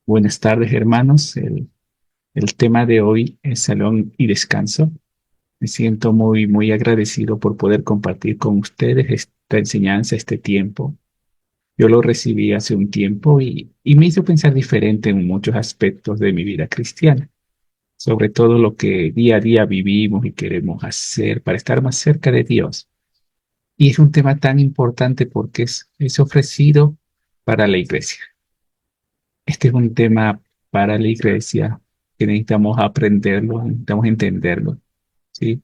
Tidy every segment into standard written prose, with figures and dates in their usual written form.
Buenas tardes, hermanos. El tema de hoy es salón y descanso. Me siento muy agradecido por poder compartir con ustedes esta enseñanza, este tiempo. Yo lo recibí hace un tiempo y me hizo pensar diferente en muchos aspectos de mi vida cristiana, sobre todo lo que día a día vivimos y queremos hacer para estar más cerca de Dios. Y es un tema tan importante porque es ofrecido para la iglesia. Este es un tema para la iglesia que necesitamos aprenderlo, necesitamos entenderlo, ¿sí?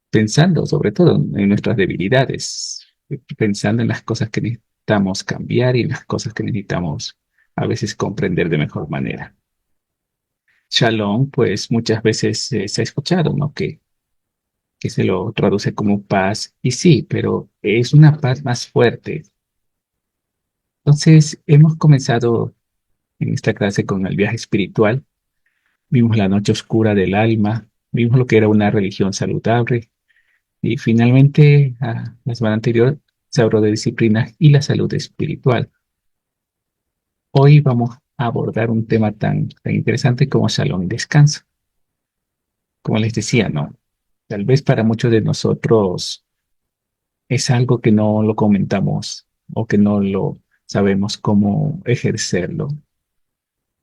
Pensando sobre todo en nuestras debilidades, pensando en las cosas que necesitamos cambiar y en las cosas que necesitamos a veces comprender de mejor manera. Shalom, pues muchas veces se ha escuchado, ¿no? Que se lo traduce como paz, y sí, pero es una paz más fuerte. Entonces, hemos comenzado en esta clase con el viaje espiritual. Vimos la noche oscura del alma, vimos lo que era una religión saludable y finalmente, la semana anterior, se habló de disciplina y la salud espiritual. Hoy vamos a abordar un tema tan interesante como salón y descanso. Como les decía, ¿no? Tal vez para muchos de nosotros es algo que no lo comentamos o que no lo sabemos cómo ejercerlo.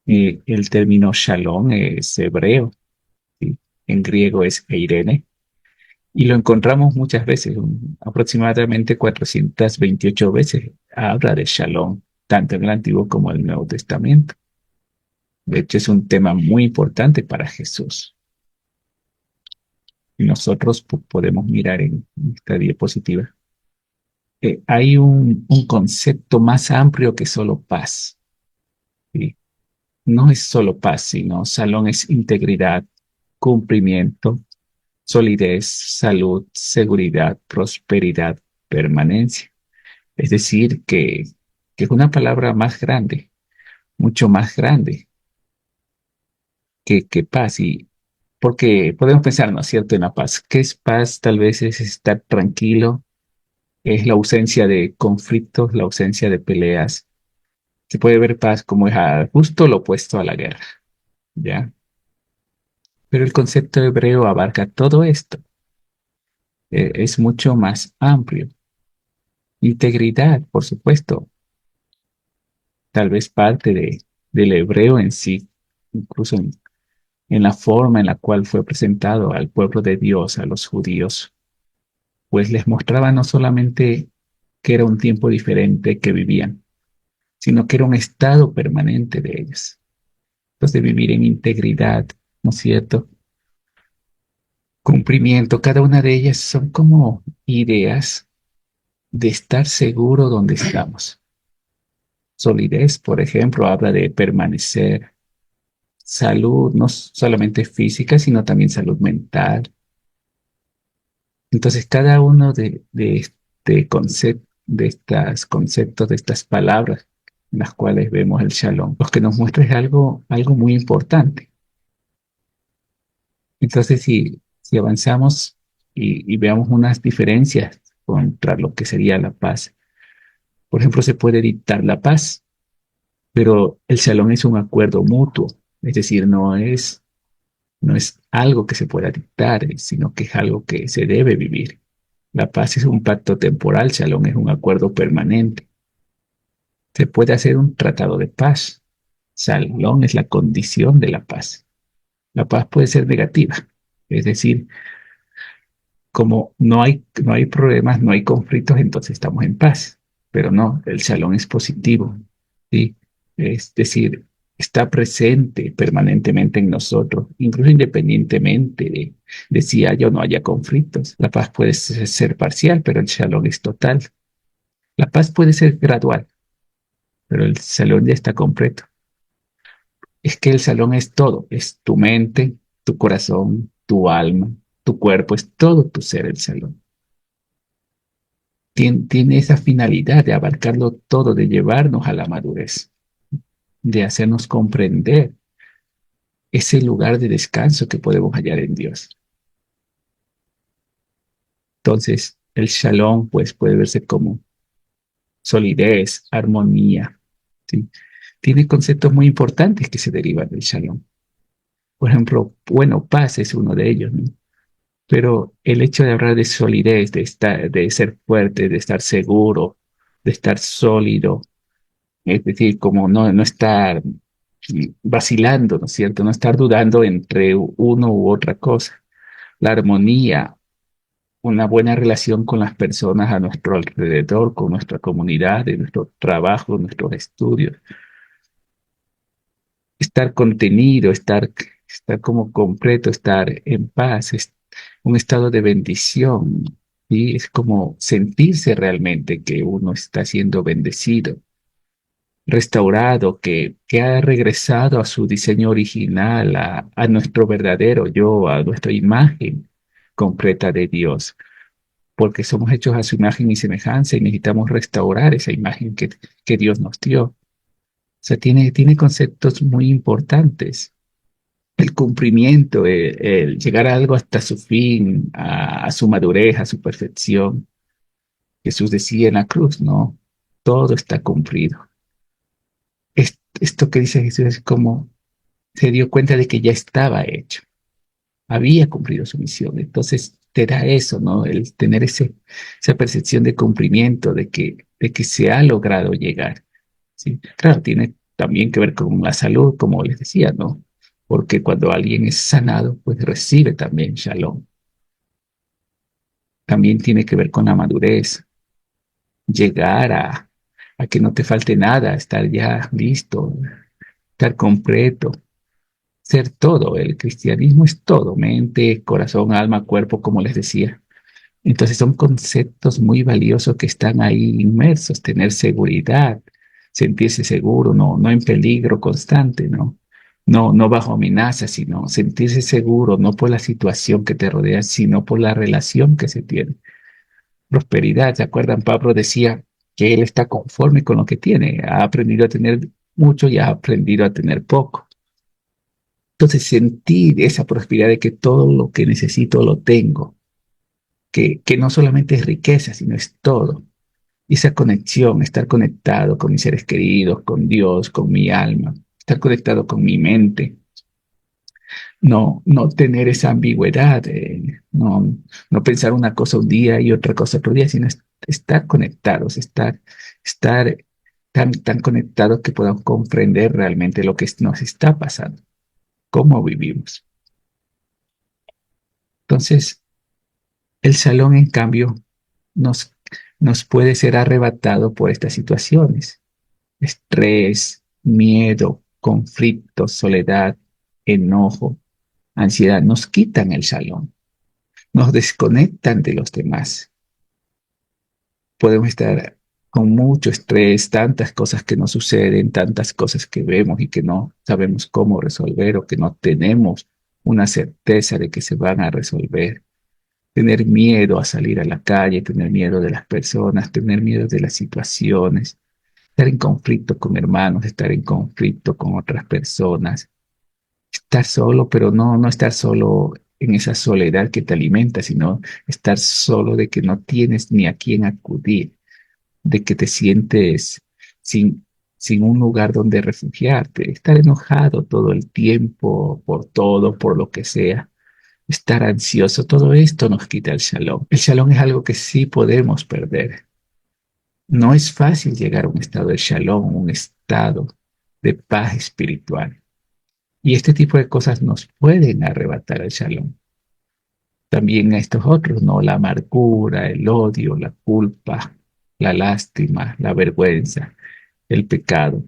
El término shalom es hebreo, ¿sí? En griego es eirene. Y lo encontramos muchas veces, aproximadamente 428 veces habla de Shalom, tanto en el Antiguo como en el Nuevo Testamento. De hecho, es un tema muy importante para Jesús. Y nosotros podemos mirar en esta diapositiva. Hay un concepto más amplio que solo paz, ¿sí? No es solo paz, sino Shalom es integridad, cumplimiento, solidez, salud, seguridad, prosperidad, permanencia. Es decir, que es una palabra más grande, mucho más grande que paz. Y porque podemos pensar, ¿no es cierto?, en la paz. ¿Qué es paz? Tal vez es estar tranquilo, es la ausencia de conflictos, la ausencia de peleas. Se puede ver paz como es justo lo opuesto a la guerra, ¿ya? Pero el concepto hebreo abarca todo esto. Es mucho más amplio. Integridad, por supuesto, tal vez parte del hebreo en sí, incluso en la forma en la cual fue presentado al pueblo de Dios, a los judíos, pues les mostraba no solamente que era un tiempo diferente que vivían, sino que era un estado permanente de ellos. Entonces, de vivir en integridad, ¿no es cierto? Cumplimiento, cada una de ellas son como ideas de estar seguro donde estamos. Solidez, por ejemplo, habla de permanecer. Salud, no solamente física, sino también salud mental. Entonces, cada uno de este concepto, de estos conceptos, de estas palabras en las cuales vemos el shalom, lo que nos muestra es algo muy importante. Entonces, si avanzamos y veamos unas diferencias contra lo que sería la paz, por ejemplo, se puede dictar la paz, pero el shalom es un acuerdo mutuo, es decir, no es algo que se pueda dictar, sino que es algo que se debe vivir. La paz es un pacto temporal, Shalom es un acuerdo permanente. Se puede hacer un tratado de paz. Shalom es la condición de la paz. La paz puede ser negativa, es decir, como no hay problemas, no hay conflictos, entonces estamos en paz. Pero no, el Shalom es positivo, ¿sí? Es decir, está presente permanentemente en nosotros, incluso independientemente de si haya o no haya conflictos. La paz puede ser parcial, pero el Shalom es total. La paz puede ser gradual, pero el salón ya está completo. Es que el salón es todo, es tu mente, tu corazón, tu alma, tu cuerpo, es todo tu ser el salón. Tiene esa finalidad de abarcarlo todo, de llevarnos a la madurez, de hacernos comprender ese lugar de descanso que podemos hallar en Dios. Entonces, el shalom pues puede verse como solidez, armonía, ¿sí? tiene conceptos muy importantes que se derivan del shalom. Por ejemplo, bueno, paz es uno de ellos, ¿no? Pero el hecho de hablar de solidez, de ser fuerte, de estar seguro, de estar sólido, es decir, como no estar vacilando, ¿no es cierto? No estar dudando entre uno u otra cosa. La armonía, una buena relación con las personas a nuestro alrededor, con nuestra comunidad, en nuestro trabajo, nuestros estudios. Estar contenido, estar como completo, estar en paz, es un estado de bendición. Y es como sentirse realmente que uno está siendo bendecido, restaurado, que ha regresado a su diseño original, a nuestro verdadero yo, a nuestra imagen concreta de Dios, porque somos hechos a su imagen y semejanza y necesitamos restaurar esa imagen que Dios nos dio. O sea, tiene conceptos muy importantes. El cumplimiento, el llegar a algo hasta su fin, a su madurez, a su perfección. Jesús decía en la cruz, no, todo está cumplido. Esto que dice Jesús es como se dio cuenta de que ya estaba hecho, había cumplido su misión. Entonces te da eso, ¿no? El tener esa percepción de cumplimiento, de que se ha logrado llegar. ¿Sí? Claro, tiene también que ver con la salud, como les decía, ¿no? Porque cuando alguien es sanado, pues recibe también shalom. También tiene que ver con la madurez, llegar a que no te falte nada, estar ya listo, estar completo, ser todo. El cristianismo es todo, mente, corazón, alma, cuerpo, como les decía. Entonces son conceptos muy valiosos que están ahí inmersos, tener seguridad, sentirse seguro, no en peligro constante, no bajo amenaza, sino sentirse seguro, no por la situación que te rodea, sino por la relación que se tiene. Prosperidad, ¿se acuerdan? Pablo decía que él está conforme con lo que tiene, ha aprendido a tener mucho y ha aprendido a tener poco. Entonces sentir esa prosperidad de que todo lo que necesito lo tengo, que no solamente es riqueza, sino es todo. Y esa conexión, estar conectado con mis seres queridos, con Dios, con mi alma, estar conectado con mi mente, no tener esa ambigüedad, no pensar una cosa un día y otra cosa otro día, sino estar conectados, estar tan conectados que podamos comprender realmente lo que nos está pasando, cómo vivimos. Entonces, el salón, en cambio, nos, nos puede ser arrebatado por estas situaciones. Estrés, miedo, conflicto, soledad, enojo, ansiedad, nos quitan el salón, nos desconectan de los demás. Podemos estar con mucho estrés, tantas cosas que nos suceden, tantas cosas que vemos y que no sabemos cómo resolver o que no tenemos una certeza de que se van a resolver. Tener miedo a salir a la calle, tener miedo de las personas, tener miedo de las situaciones, estar en conflicto con hermanos, estar en conflicto con otras personas, estar solo, pero no estar solo en esa soledad que te alimenta, sino estar solo de que no tienes ni a quién acudir, de que te sientes sin, sin un lugar donde refugiarte, estar enojado todo el tiempo por todo, por lo que sea, estar ansioso, todo esto nos quita el shalom. El shalom es algo que sí podemos perder. No es fácil llegar a un estado de shalom, un estado de paz espiritual. Y este tipo de cosas nos pueden arrebatar el shalom. También a estos otros, ¿no? La amargura, el odio, la culpa, la lástima, la vergüenza, el pecado.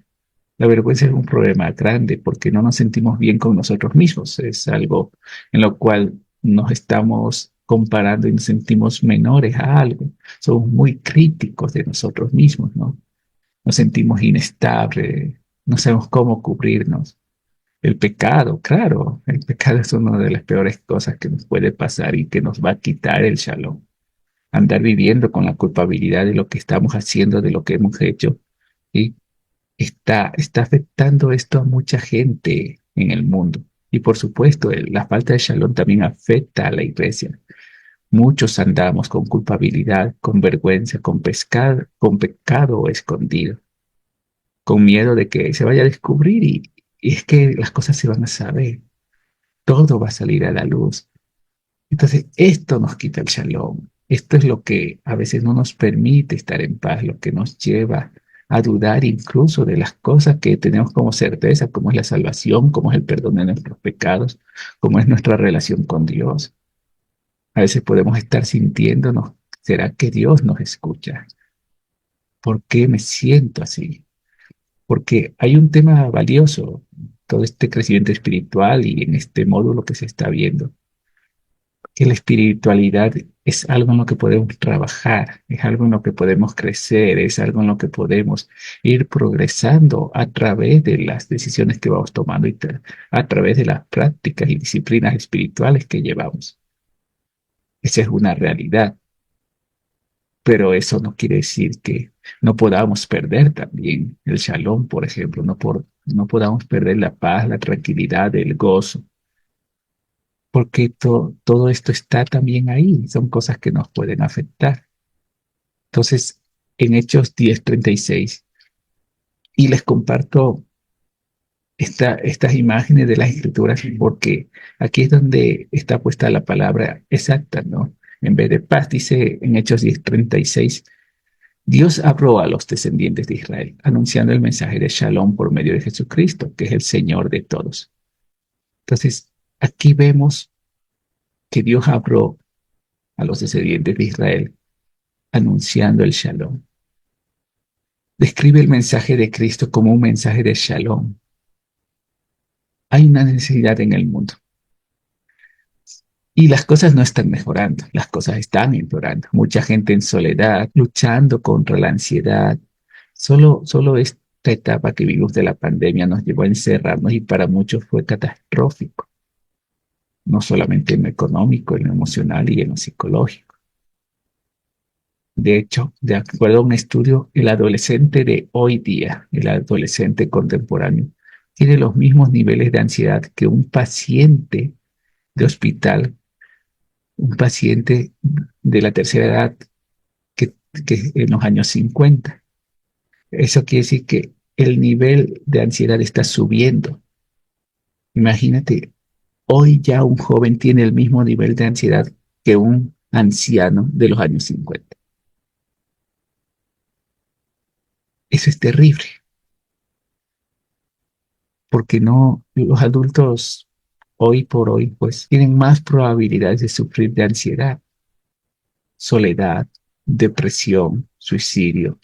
La vergüenza es un problema grande porque no nos sentimos bien con nosotros mismos. Es algo en lo cual nos estamos comparando y nos sentimos menores a algo. Somos muy críticos de nosotros mismos, ¿no? Nos sentimos inestables, no sabemos cómo cubrirnos. El pecado, claro, el pecado es una de las peores cosas que nos puede pasar y que nos va a quitar el shalom. Andar viviendo con la culpabilidad de lo que estamos haciendo, de lo que hemos hecho, y está afectando esto a mucha gente en el mundo. Y por supuesto, la falta de shalom también afecta a la iglesia. Muchos andamos con culpabilidad, con vergüenza, con pecado escondido. con miedo de que se vaya a descubrir y es que las cosas se van a saber, todo va a salir a la luz. Entonces, esto nos quita el shalom. Esto es lo que a veces no nos permite estar en paz, lo que nos lleva a dudar incluso de las cosas que tenemos como certeza, como es la salvación, como es el perdón de nuestros pecados, como es nuestra relación con Dios. A veces podemos estar sintiéndonos, ¿será que Dios nos escucha? ¿Por qué me siento así? Porque hay un tema valioso, todo este crecimiento espiritual y en este módulo que se está viendo, que la espiritualidad es algo en lo que podemos trabajar, es algo en lo que podemos crecer, es algo en lo que podemos ir progresando a través de las decisiones que vamos tomando y a través de las prácticas y disciplinas espirituales que llevamos. Esa es una realidad, pero eso no quiere decir que no podamos perder también el shalom, por ejemplo, no podamos perder la paz, la tranquilidad, el gozo, porque todo esto está también ahí, son cosas que nos pueden afectar. Entonces, en Hechos 10:36, y les comparto estas imágenes de las escrituras, porque aquí es donde está puesta la palabra exacta, ¿no? En vez de paz, dice en Hechos 10:36, Dios aprobó a los descendientes de Israel, anunciando el mensaje de Shalom por medio de Jesucristo, que es el Señor de todos. Entonces, aquí vemos que Dios aprobó a los descendientes de Israel, anunciando el Shalom. Describe el mensaje de Cristo como un mensaje de Shalom. Hay una necesidad en el mundo y las cosas no están mejorando, las cosas están empeorando. Mucha gente en soledad, luchando contra la ansiedad. Solo esta etapa que vivimos de la pandemia nos llevó a encerrarnos y para muchos fue catastrófico, no solamente en lo económico, en lo emocional y en lo psicológico. De hecho, de acuerdo a un estudio, el adolescente de hoy día, el adolescente contemporáneo, tiene los mismos niveles de ansiedad que un paciente de hospital, un paciente de la tercera edad que en los años 50. Eso quiere decir que el nivel de ansiedad está subiendo. Imagínate, hoy ya un joven tiene el mismo nivel de ansiedad que un anciano de los años 50. Eso es terrible, porque no, los adultos hoy por hoy, pues tienen más probabilidades de sufrir de ansiedad, soledad, depresión, suicidio.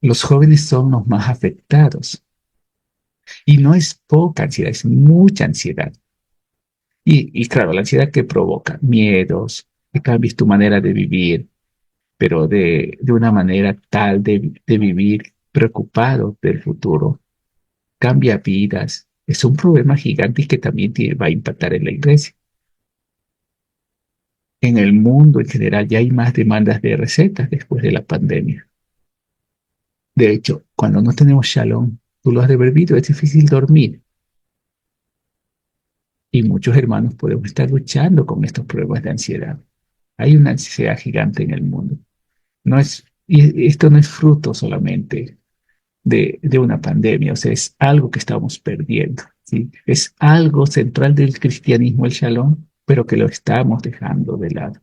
Los jóvenes son los más afectados y no es poca ansiedad, es mucha ansiedad. Y claro, la ansiedad que provoca miedos, que cambies tu manera de vivir, pero de una manera tal de vivir preocupado del futuro, cambia vidas. Es un problema gigante y que también va a impactar en la iglesia. En el mundo en general ya hay más demandas de recetas después de la pandemia. De hecho, cuando no tenemos shalom, tú lo has de haber visto, es difícil dormir. Y muchos hermanos podemos estar luchando con estos problemas de ansiedad. Hay una ansiedad gigante en el mundo. Y esto no es fruto solamente de una pandemia, o sea, es algo que estamos perdiendo, ¿sí? Es algo central del cristianismo, el shalom, pero que lo estamos dejando de lado.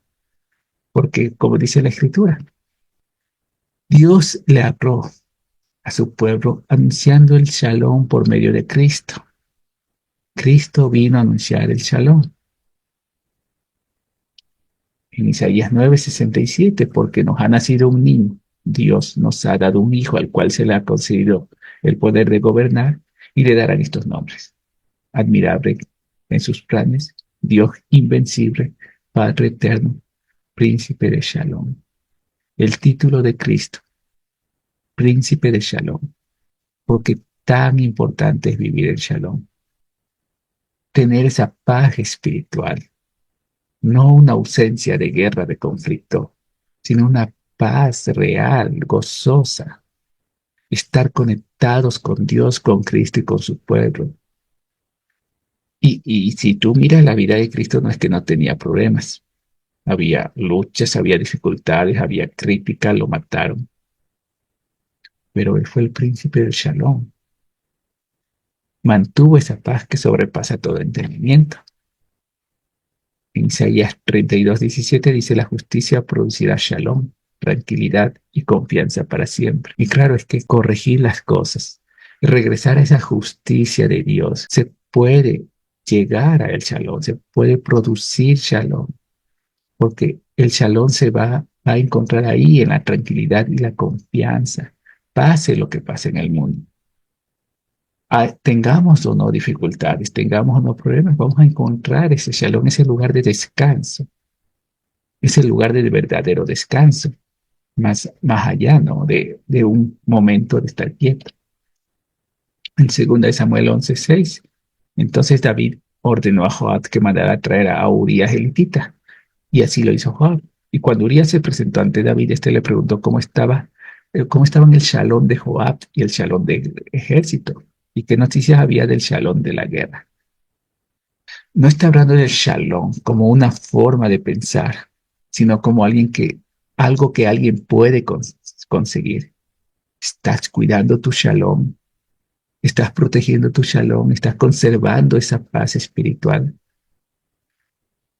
Porque, como dice la Escritura, Dios le habló a su pueblo anunciando el shalom por medio de Cristo. Cristo vino a anunciar el shalom. En Isaías 9:67, porque nos ha nacido un niño, Dios nos ha dado un hijo al cual se le ha concedido el poder de gobernar y le darán estos nombres. Admirable en sus planes, Dios invencible, Padre eterno, Príncipe de Shalom. El título de Cristo, Príncipe de Shalom, porque tan importante es vivir el Shalom, tener esa paz espiritual, no una ausencia de guerra, de conflicto, sino una paz real, gozosa, estar conectados con Dios, con Cristo y con su pueblo. Y si tú miras la vida de Cristo, no es que no tenía problemas. Había luchas, había dificultades, había críticas, lo mataron. pero él fue el príncipe del Shalom. Mantuvo esa paz que sobrepasa todo entendimiento. En Isaías 32:17 dice: la justicia producirá Shalom, tranquilidad y confianza para siempre. Y claro, es que corregir las cosas, regresar a esa justicia de Dios, se puede llegar a el Shalom, se puede producir Shalom, porque el Shalom se va a encontrar ahí en la tranquilidad y la confianza, pase lo que pase en el mundo. Tengamos o no dificultades, tengamos o no problemas, vamos a encontrar ese Shalom, ese lugar de descanso, ese lugar de verdadero descanso, más allá, ¿no? De un momento de estar quieto. En 2 Samuel 11:6, entonces David ordenó a Joab que mandara a traer a Urías elitita, y así lo hizo Joab. Y cuando Urías se presentó ante David, este le preguntó cómo estaban el Shalom de Joab y el Shalom del ejército, y qué noticias había del Shalom de la guerra. No está hablando del Shalom como una forma de pensar, sino como algo que alguien puede conseguir. Estás cuidando tu Shalom, estás protegiendo tu Shalom, estás conservando esa paz espiritual.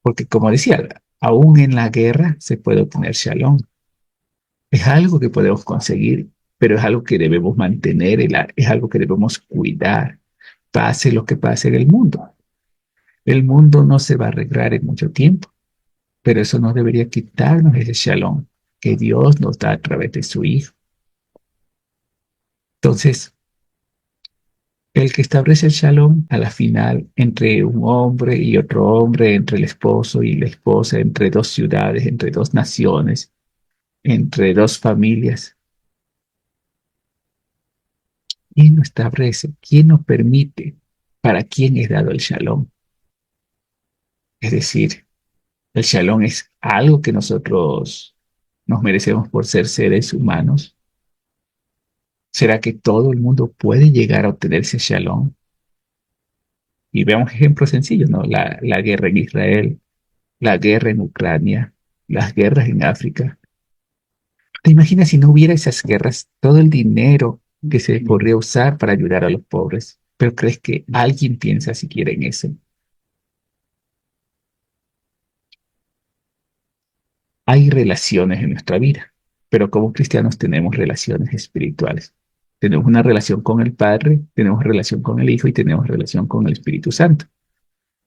Porque como decía, aún en la guerra se puede obtener Shalom. Es algo que podemos conseguir, pero es algo que debemos mantener, es algo que debemos cuidar, pase lo que pase en el mundo. El mundo no se va a arreglar en mucho tiempo, pero eso no debería quitarnos ese Shalom que Dios nos da a través de su Hijo. Entonces, el que establece el Shalom a la final entre un hombre y otro hombre, entre el esposo y la esposa, entre dos ciudades, entre dos naciones, entre dos familias, ¿quién lo establece? ¿Quién nos permite? ¿Para quién es dado el Shalom? Es decir, el Shalom es algo que nosotros nos merecemos por ser seres humanos. ¿Será que todo el mundo puede llegar a obtener ese Shalom? Y veamos ejemplos sencillos, ¿no? La guerra en Israel, la guerra en Ucrania, las guerras en África. ¿Te imaginas si no hubiera esas guerras, todo el dinero que se podría usar para ayudar a los pobres? ¿Pero crees que alguien piensa siquiera en eso? Hay relaciones en nuestra vida, pero como cristianos tenemos relaciones espirituales. Tenemos una relación con el Padre, tenemos relación con el Hijo y tenemos relación con el Espíritu Santo.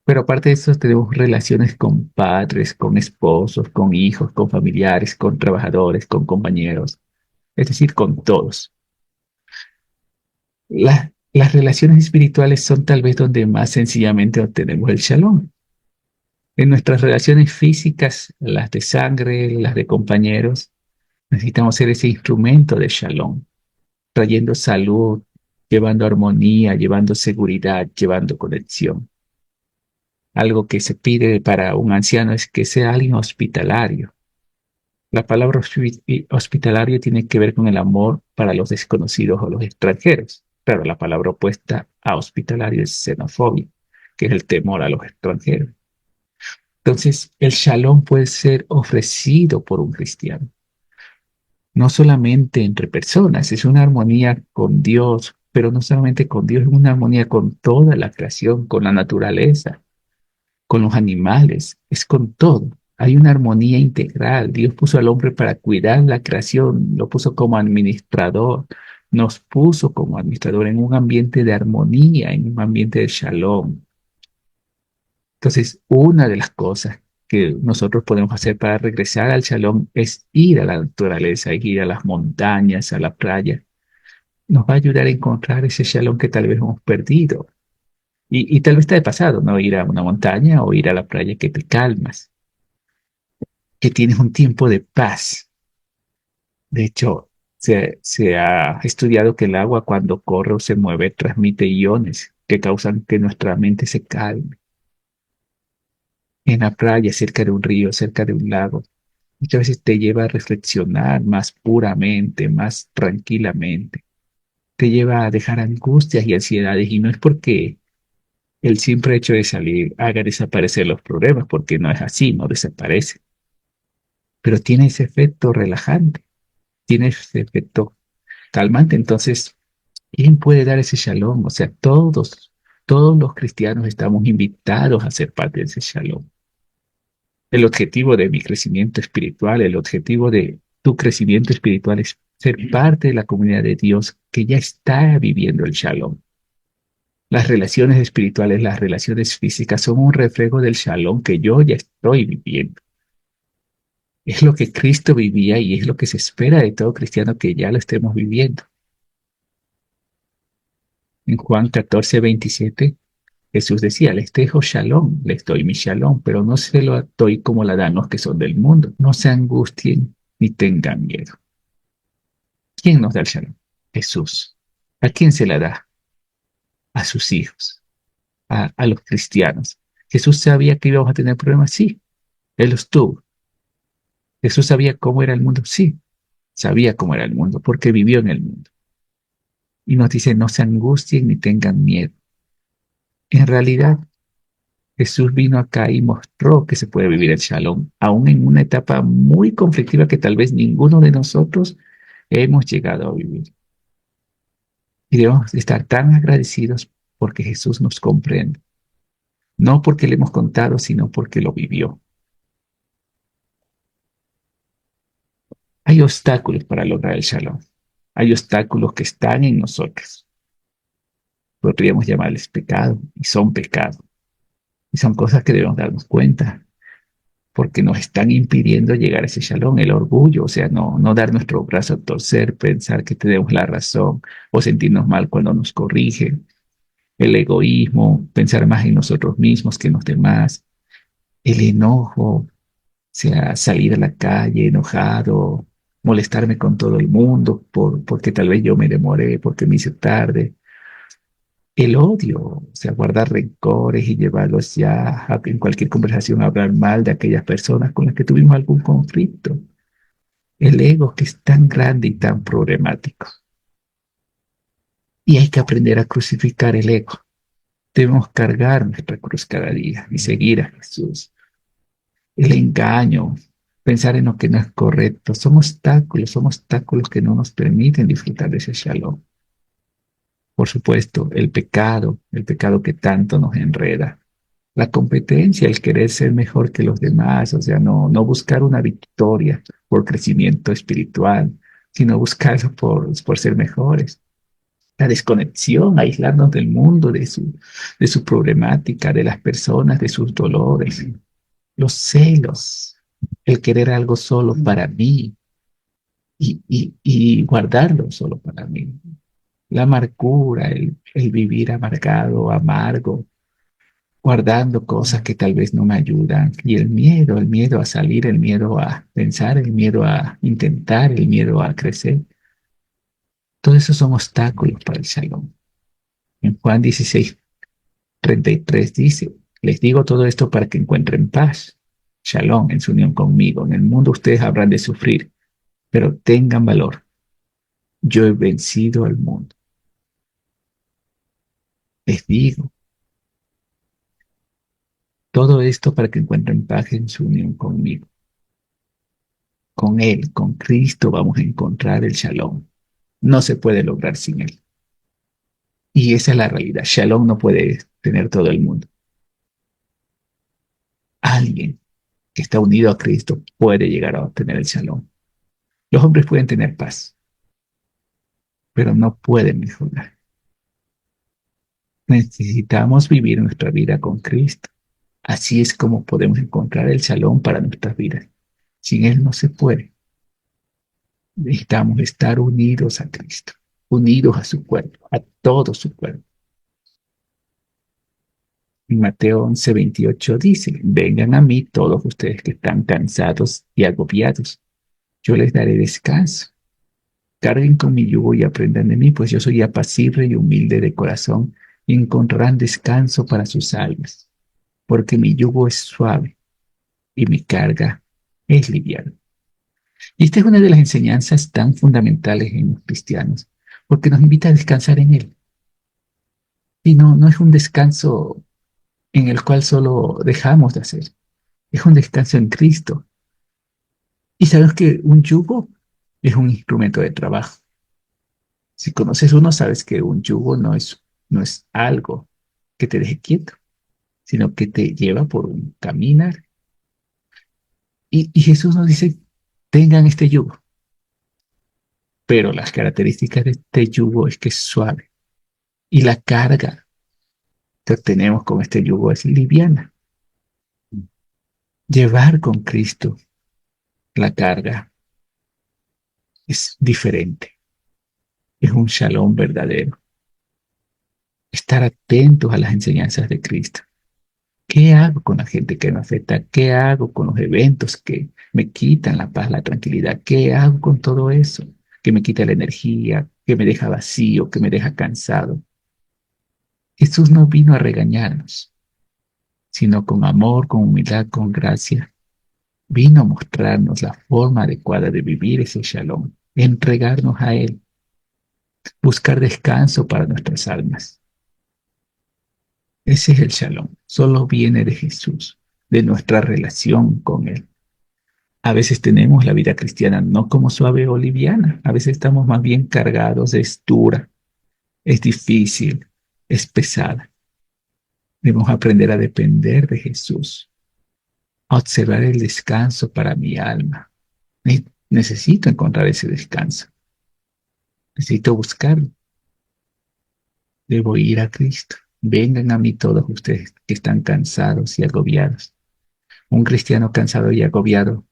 Pero aparte de eso, tenemos relaciones con padres, con esposos, con hijos, con familiares, con trabajadores, con compañeros, es decir, con todos. Las relaciones espirituales son tal vez donde más sencillamente obtenemos el shalom. En nuestras relaciones físicas, las de sangre, las de compañeros, necesitamos ser ese instrumento de shalom, trayendo salud, llevando armonía, llevando seguridad, llevando conexión. Algo que se pide para un anciano es que sea alguien hospitalario. La palabra hospitalario tiene que ver con el amor para los desconocidos o los extranjeros. Claro, la palabra opuesta a hospitalario es xenofobia, que es el temor a los extranjeros. Entonces, el shalom puede ser ofrecido por un cristiano, no solamente entre personas, es una armonía con Dios, pero no solamente con Dios, es una armonía con toda la creación, con la naturaleza, con los animales, es con todo. Hay una armonía integral. Dios puso al hombre para cuidar la creación, lo puso como administrador, nos puso como administrador en un ambiente de armonía, en un ambiente de shalom. Entonces, una de las cosas que nosotros podemos hacer para regresar al shalom es ir a la naturaleza, ir a las montañas, a la playa. Nos va a ayudar a encontrar ese shalom que tal vez hemos perdido. Y tal vez está de pasado, ¿no? Ir a una montaña o ir a la playa que te calmas, que tienes un tiempo de paz. De hecho, se ha estudiado que el agua cuando corre o se mueve transmite iones que causan que nuestra mente se calme. En la playa, cerca de un río, cerca de un lago, muchas veces te lleva a reflexionar más puramente, más tranquilamente. Te lleva a dejar angustias y ansiedades y no es porque el simple hecho de salir haga desaparecer los problemas, porque no es así, no desaparece. Pero tiene ese efecto relajante, tiene ese efecto calmante. Entonces, ¿quién puede dar ese shalom? O sea, todos los cristianos estamos invitados a ser parte de ese shalom. El objetivo de mi crecimiento espiritual, el objetivo de tu crecimiento espiritual es ser parte de la comunidad de Dios que ya está viviendo el shalom. Las relaciones espirituales, las relaciones físicas son un reflejo del shalom que yo ya estoy viviendo. Es lo que Cristo vivía y es lo que se espera de todo cristiano que ya lo estemos viviendo. En Juan 14:27, Jesús decía, les dejo shalom, les doy mi shalom, pero no se lo doy como la dan los que son del mundo. No se angustien ni tengan miedo. ¿Quién nos da el shalom? Jesús. ¿A quién se la da? A sus hijos, a los cristianos. ¿Jesús sabía que íbamos a tener problemas? Sí, Él los tuvo. ¿Jesús sabía cómo era el mundo? Sí, sabía cómo era el mundo, porque vivió en el mundo. Y nos dice, no se angustien ni tengan miedo. En realidad, Jesús vino acá y mostró que se puede vivir el shalom, aún en una etapa muy conflictiva que tal vez ninguno de nosotros hemos llegado a vivir. Y debemos estar tan agradecidos porque Jesús nos comprende, no porque le hemos contado, sino porque lo vivió. Hay obstáculos para lograr el shalom. Hay obstáculos que están en nosotros. Podríamos llamarles pecado y son pecado. Y son cosas que debemos darnos cuenta porque nos están impidiendo llegar a ese shalom, el orgullo, o sea, no dar nuestro brazo a torcer, pensar que tenemos la razón o sentirnos mal cuando nos corrigen, el egoísmo, pensar más en nosotros mismos que en los demás, el enojo, o sea, salir a la calle enojado, molestarme con todo el mundo porque tal vez yo me demoré, porque me hice tarde. El odio, o sea, guardar rencores y llevarlos ya en cualquier conversación a hablar mal de aquellas personas con las que tuvimos algún conflicto. El ego que es tan grande y tan problemático. Y hay que aprender a crucificar el ego. Debemos cargar nuestra cruz cada día y seguir a Jesús. El engaño, pensar en lo que no es correcto, son obstáculos que no nos permiten disfrutar de ese shalom. Por supuesto, el pecado que tanto nos enreda. La competencia, el querer ser mejor que los demás, o sea, no buscar una victoria por crecimiento espiritual, sino buscarlo por ser mejores. La desconexión, aislarnos del mundo, de su problemática, de las personas, de sus dolores, los celos, el querer algo solo para mí y guardarlo solo para mí. La amargura, el vivir amargado, amargo, guardando cosas que tal vez no me ayudan. Y el miedo a salir, el miedo a pensar, el miedo a intentar, el miedo a crecer. Todo eso son obstáculos para el shalom. En Juan 16:33 dice, les digo todo esto para que encuentren paz, shalom en su unión conmigo. En el mundo ustedes habrán de sufrir, pero tengan valor. Yo he vencido al mundo. Les digo todo esto para que encuentren paz en su unión conmigo. Con Él, con Cristo, vamos a encontrar el shalom. No se puede lograr sin Él. Y esa es la realidad. Shalom no puede tener todo el mundo. Alguien que está unido a Cristo puede llegar a obtener el shalom. Los hombres pueden tener paz, pero no pueden mejorar. Necesitamos vivir nuestra vida con Cristo. Así es como podemos encontrar el shalom para nuestras vidas. Sin Él no se puede. Necesitamos estar unidos a Cristo, unidos a su cuerpo, a todo su cuerpo. En Mateo 11:28 dice, vengan a mí todos ustedes que están cansados y agobiados. Yo les daré descanso. Carguen con mi yugo y aprendan de mí, pues yo soy apacible y humilde de corazón y encontrarán descanso para sus almas, porque mi yugo es suave y mi carga es liviana. Y esta es una de las enseñanzas tan fundamentales en los cristianos, porque nos invita a descansar en Él. Y no es un descanso en el cual solo dejamos de hacer, es un descanso en Cristo. Y sabemos que un yugo es un instrumento de trabajo. Si conoces uno, sabes que un yugo no es algo que te deje quieto, sino que te lleva por un caminar. Y Jesús nos dice, tengan este yugo, pero las características de este yugo es que es suave y la carga que obtenemos con este yugo es liviana. Llevar con Cristo la carga es diferente, es un shalom verdadero. Estar atentos a las enseñanzas de Cristo. ¿Qué hago con la gente que me afecta? ¿Qué hago con los eventos que me quitan la paz, la tranquilidad? ¿Qué hago con todo eso? Que me quita la energía, que me deja vacío, que me deja cansado. Jesús no vino a regañarnos, sino con amor, con humildad, con gracia. Vino a mostrarnos la forma adecuada de vivir ese shalom, entregarnos a Él, buscar descanso para nuestras almas. Ese es el shalom. Solo viene de Jesús, de nuestra relación con Él. A veces tenemos la vida cristiana no como suave o liviana. A veces estamos más bien cargados, es dura, es difícil, es pesada. Debemos aprender a depender de Jesús, a observar el descanso para mi alma. Necesito encontrar ese descanso. Necesito buscarlo. Debo ir a Cristo. Vengan a mí todos ustedes que están cansados y agobiados. Un cristiano cansado y agobiado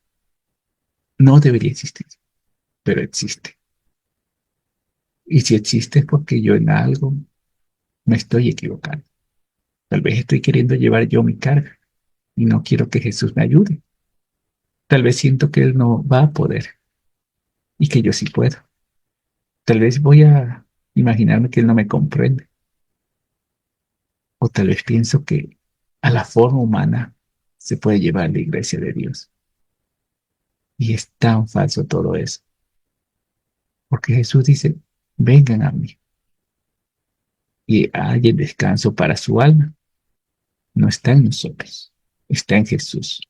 no debería existir, pero existe. Y si existe es porque yo en algo me estoy equivocando. Tal vez estoy queriendo llevar yo mi carga y no quiero que Jesús me ayude. Tal vez siento que Él no va a poder y que yo sí puedo. Tal vez voy a imaginarme que Él no me comprende. O tal vez pienso que a la forma humana se puede llevar la iglesia de Dios. Y es tan falso todo eso. Porque Jesús dice, vengan a mí y hallen descanso para su alma. No está en nosotros, está en Jesús.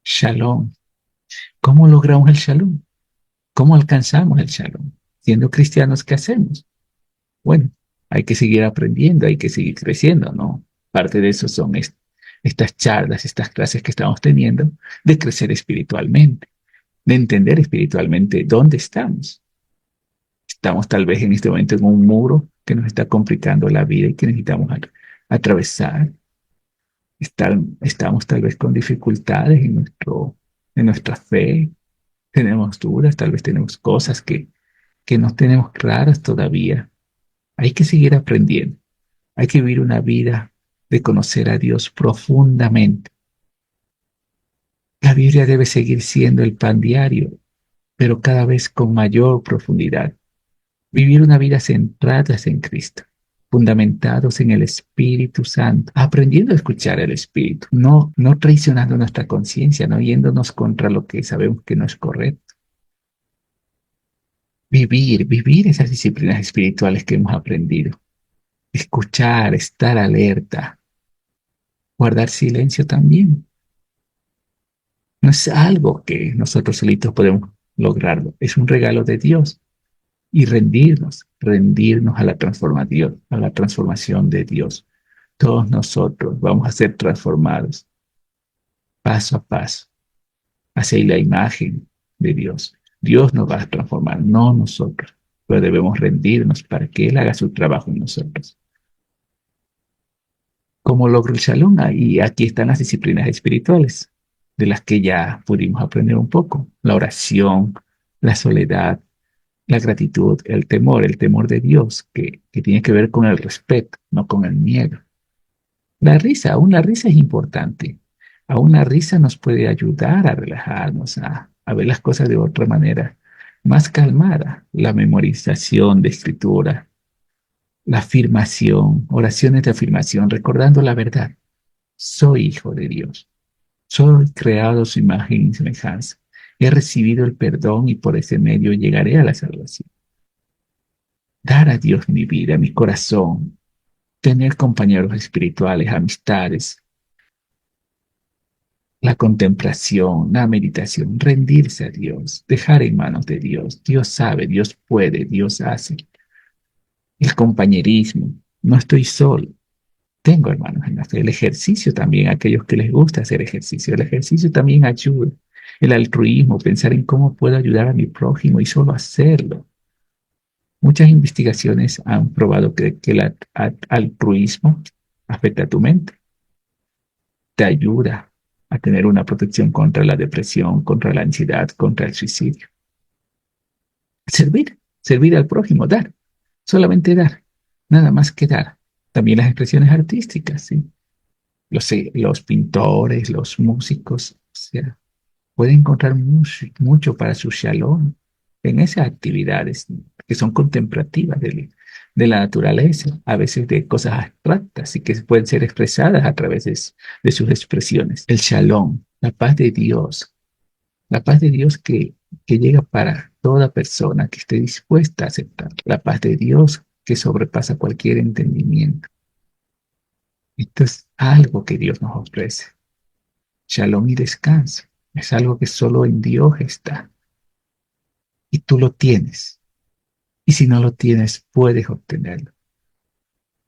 Shalom. ¿Cómo logramos el shalom? ¿Cómo alcanzamos el shalom? Siendo cristianos, ¿qué hacemos? Bueno, hay que seguir aprendiendo, hay que seguir creciendo, ¿no? Parte de eso son estas charlas, estas clases que estamos teniendo, de crecer espiritualmente, de entender espiritualmente dónde estamos. Estamos tal vez en este momento en un muro que nos está complicando la vida y que necesitamos atravesar. Estamos tal vez con dificultades en nuestra fe, tenemos dudas, tal vez tenemos cosas que no tenemos claras todavía. Hay que seguir aprendiendo. Hay que vivir una vida de conocer a Dios profundamente. La Biblia debe seguir siendo el pan diario, pero cada vez con mayor profundidad. Vivir una vida centrada en Cristo, fundamentados en el Espíritu Santo, aprendiendo a escuchar al Espíritu, no traicionando nuestra conciencia, no yéndonos contra lo que sabemos que no es correcto. Vivir esas disciplinas espirituales que hemos aprendido. Escuchar, estar alerta, guardar silencio también. No es algo que nosotros solitos podemos lograrlo, es un regalo de Dios. Y rendirnos a la transformación de Dios. Todos nosotros vamos a ser transformados paso a paso hacia la imagen de Dios. Dios nos va a transformar, no nosotros, pero debemos rendirnos para que Él haga su trabajo en nosotros. ¿Cómo logro el shalom? Y aquí están las disciplinas espirituales, de las que ya pudimos aprender un poco. La oración, la soledad, la gratitud, el temor de Dios, que tiene que ver con el respeto, no con el miedo. La risa, aún la risa es importante. Aún la risa nos puede ayudar a relajarnos, a ver las cosas de otra manera, más calmada. La memorización de escritura, la afirmación, oraciones de afirmación, recordando la verdad. Soy hijo de Dios. Soy creado a su imagen y semejanza. He recibido el perdón y por ese medio llegaré a la salvación. Dar a Dios mi vida, mi corazón, tener compañeros espirituales, amistades, La contemplación, la meditación, rendirse a Dios, dejar en manos de Dios. Dios sabe, Dios puede, Dios hace. El compañerismo, no estoy solo. Tengo hermanos en la fe. El ejercicio también, aquellos que les gusta hacer ejercicio. El ejercicio también ayuda. El altruismo, pensar en cómo puedo ayudar a mi prójimo y solo hacerlo. Muchas investigaciones han probado que el altruismo afecta a tu mente, te ayuda a tener una protección contra la depresión, contra la ansiedad, contra el suicidio. Servir al prójimo, dar, solamente dar, nada más que dar. También las expresiones artísticas, ¿sí? Los pintores, los músicos, o sea, pueden encontrar mucho para su shalom en esas actividades que son contemplativas de la naturaleza, a veces de cosas abstractas y que pueden ser expresadas a través de sus expresiones. El shalom, la paz de Dios que llega para toda persona que esté dispuesta a aceptar, la paz de Dios que sobrepasa cualquier entendimiento. Esto es algo que Dios nos ofrece. Shalom y descanso. Es algo que solo en Dios está. Y tú lo tienes. Y si no lo tienes, puedes obtenerlo.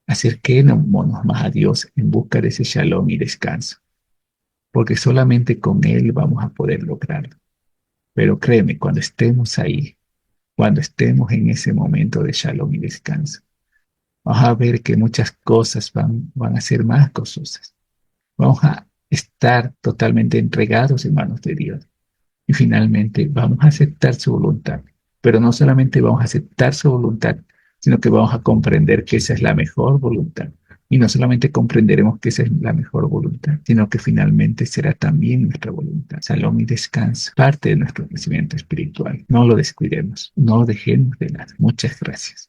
Acerquémonos más a Dios en busca de ese shalom y descanso. Porque solamente con Él vamos a poder lograrlo. Pero créeme, cuando estemos ahí, cuando estemos en ese momento de shalom y descanso, vamos a ver que muchas cosas van a ser más gozosas. Vamos a estar totalmente entregados en manos de Dios. Y finalmente vamos a aceptar su voluntad. Pero no solamente vamos a aceptar su voluntad, sino que vamos a comprender que esa es la mejor voluntad. Y no solamente comprenderemos que esa es la mejor voluntad, sino que finalmente será también nuestra voluntad. Salón y descanso, parte de nuestro crecimiento espiritual. No lo descuidemos, no lo dejemos de lado. Muchas gracias.